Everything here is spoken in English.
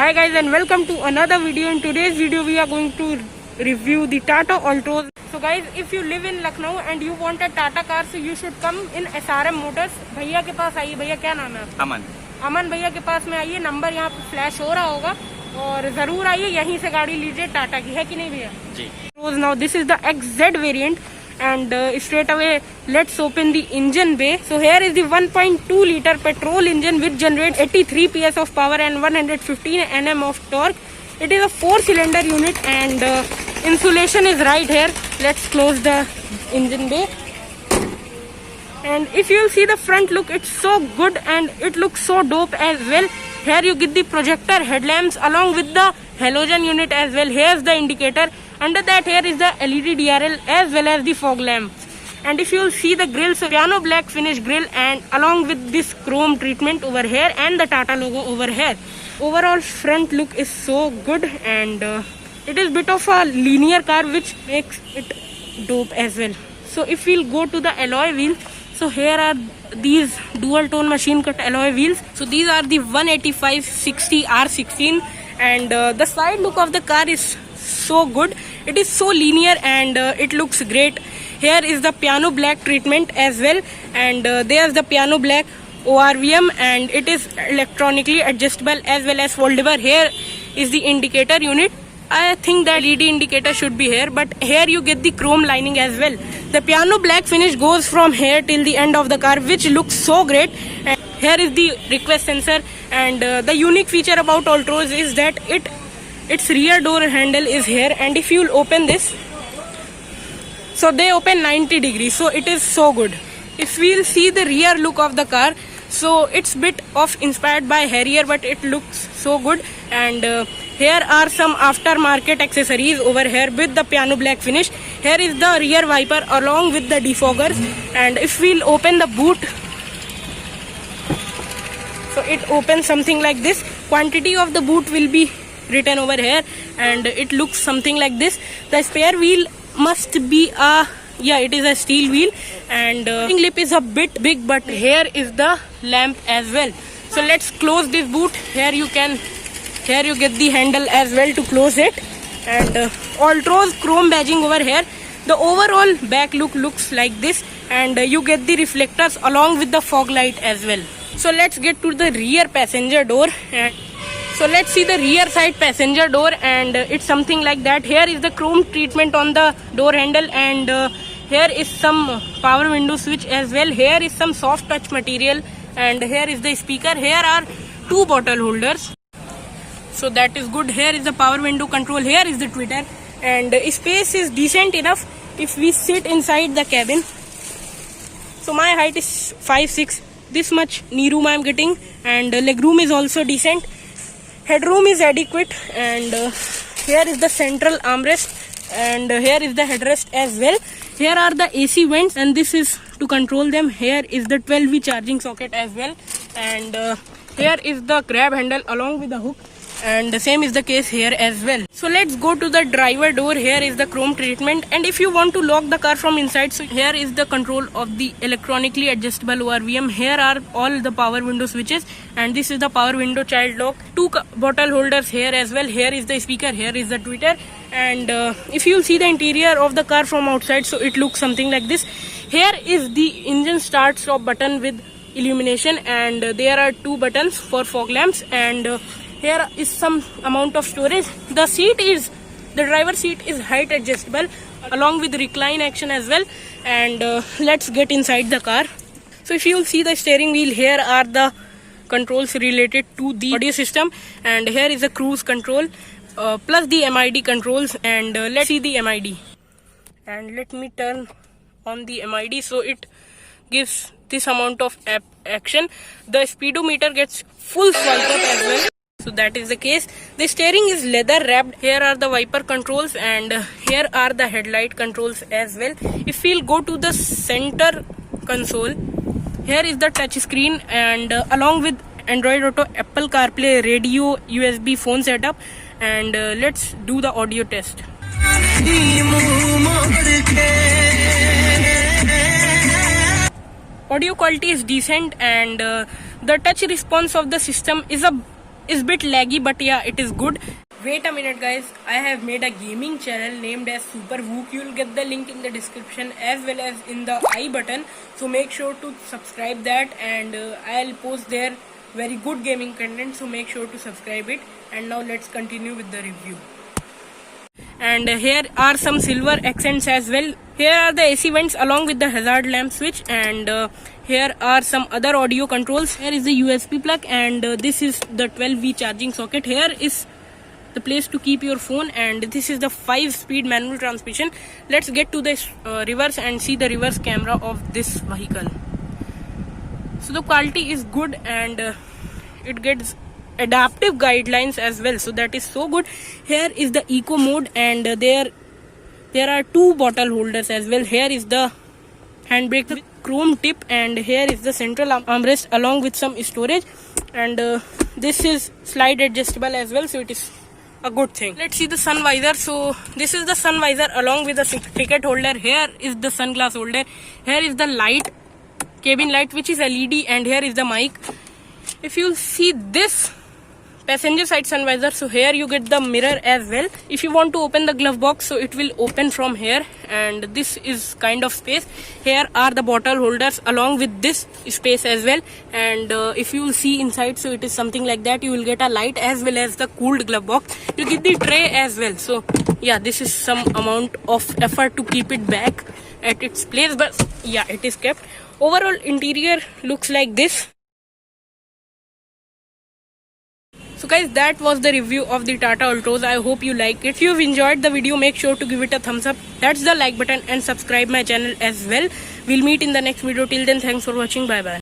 Hi guys and welcome to another video. In today's video we are going to review the Tata Altroz. So guys, if you live in Lucknow and you want a Tata car, so you should come in SRM Motors. भैया के पास आइए. भैया क्या नाम है? अमन भैया के पास में आइए. नंबर यहाँ पे फ्लैश हो रहा होगा और जरूर आइए, यहीं से गाड़ी लीजिए. टाटा की है कि नहीं भैया? जी. Now this is the XZ variant and straight away let's open the engine bay. So here is the 1.2 liter petrol engine which generates 83 PS of power and 115 Nm of torque. It is a 4-cylinder unit and insulation is right here. Let's close the engine bay. And if you see the front look, it's so good and it looks so dope as well. Here you get the projector headlamps along with the halogen unit as well. Here's the indicator. Under that here is the LED DRL as well as the fog lamps. And if you will see the grill, so piano black finish grill and along with this chrome treatment over here and the Tata logo over here. Overall front look is so good and it is bit of a linear car which makes it dope as well. So if we'll go to the alloy wheels, so here are these dual tone machine cut alloy wheels. So these are the 185/60 R16 and the side look of the car is so good. It is so linear and it looks great. Here is the piano black treatment as well and there's the piano black ORVM and it is electronically adjustable as well as foldable. Here is the indicator unit. I think that LED indicator should be here, but here you get the chrome lining as well. The piano black finish goes from here till the end of the car, which looks so great. And here is the request sensor and the unique feature about Altroz is that its rear door handle is here, and if you will open this, so they open 90 degrees, so it is so good. If we will see the rear look of the car, so it's bit of inspired by Harrier, but it looks so good. And here are some aftermarket accessories over here with the piano black finish. Here is the rear wiper along with the defoggers, and if we'll open the boot, so it opens something like this. Quantity of the boot will be written over here and it looks something like this. The spare wheel must be it is a steel wheel and lip is a bit big, but here is the lamp as well. So let's close this boot. Here you get the handle as well to close it, and Altroz chrome badging over here. The overall back look looks like this and you get the reflectors along with the fog light as well. So let's get to the rear passenger door. And so let's see the rear side passenger door and it's something like that. Here is the chrome treatment on the door handle and here is some power window switch as well. Here is some soft touch material and here is the speaker. Here are 2 bottle holders, so that is good. Here is the power window control. Here is the tweeter and space is decent enough if we sit inside the cabin. So my height is 5'6", this much knee room I am getting, and leg room is also decent. Headroom is adequate and here is the central armrest and here is the headrest as well. Here are the AC vents and this is to control them. Here is the 12V charging socket as well and here is the grab handle along with the hook, and the same is the case here as well. So let's go to the driver door. Here is the chrome treatment, and if you want to lock the car from inside, so here is the control of the electronically adjustable ORVM. Here are all the power window switches and this is the power window child lock. 2 bottle holders here as well. Here is the speaker, here is the tweeter, and if you see the interior of the car from outside, so it looks something like this. Here is the engine start stop button with illumination and there are 2 buttons for fog lamps, and here is some amount of storage. The driver seat is height adjustable along with recline action as well, and let's get inside the car. So if you will see the steering wheel, here are the controls related to the audio system, and here is the cruise control plus the MID controls, and let's see the MID. And let me turn on the MID, so it gives this amount of action. The speedometer gets full swipe up as well, so that is the case. The steering is leather wrapped. Here are the wiper controls and here are the headlight controls as well. If we'll go to the center console, here is the touch screen and along with Android Auto, Apple CarPlay, radio, USB phone setup, and let's do the audio test. Audio quality is decent and the touch response of the system is is bit laggy, but yeah, it is good. Wait a minute guys, I have made a gaming channel named as Super Wook. You'll get the link in the description as well as in the I button, so make sure to subscribe that, and I'll post there very good gaming content, so make sure to subscribe it. And now let's continue with the review. And here are some silver accents as well. Here are the AC vents along with the hazard lamp switch, and here are some other audio controls. Here is the USB plug, and this is the 12V charging socket. Here is the place to keep your phone, and this is the 5-speed manual transmission. Let's get to the reverse and see the reverse camera of this vehicle. So the quality is good, and it gets adaptive guidelines as well, so that is so good. Here is the eco mode, and there are 2 bottle holders as well. Here is the handbrake with chrome tip, and here is the central armrest along with some storage, and this is slide adjustable as well, so it is a good thing. Let's see the sun visor. So this is the sun visor along with the ticket holder. Here is the sunglass holder. Here is the light, cabin light, which is LED, and here is the mic. If you see this passenger side sun visor, so here you get the mirror as well. If you want to open the glove box, so it will open from here, and this is kind of space. Here are the bottle holders along with this space as well, and if you will see inside, so it is something like that. You will get a light as well as the cooled glove box. You get the tray as well. So yeah, this is some amount of effort to keep it back at its place, but yeah, it is kept. Overall interior looks like this. So guys, that was the review of the Tata Altroz. I hope you like it. If you've enjoyed the video, make sure to give it a thumbs up. That's the like button, and subscribe my channel as well. We'll meet in the next video. Till then, thanks for watching. Bye bye.